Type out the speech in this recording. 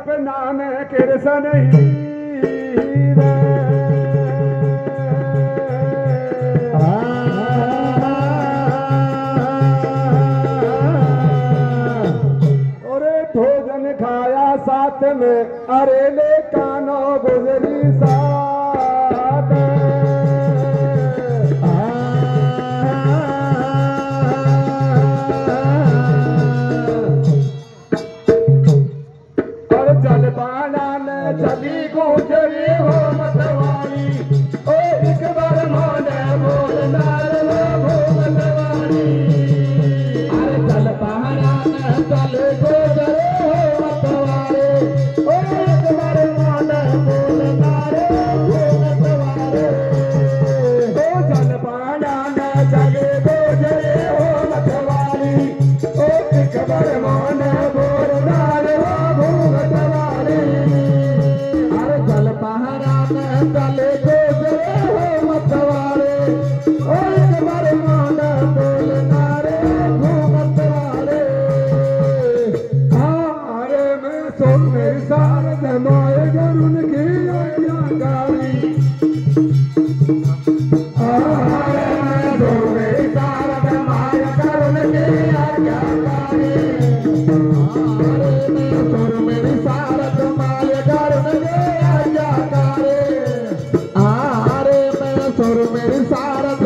सपना में कृष्ण हीरे भोजन खाया साथ में अरेले कानो गुजरी साथ और जलपाना ने चली गुजरी हो मतवाली ओ एक बार मोने बोलना रे भोगतवाली अरे जलपाना ने चले गुजरी मेरी सारथ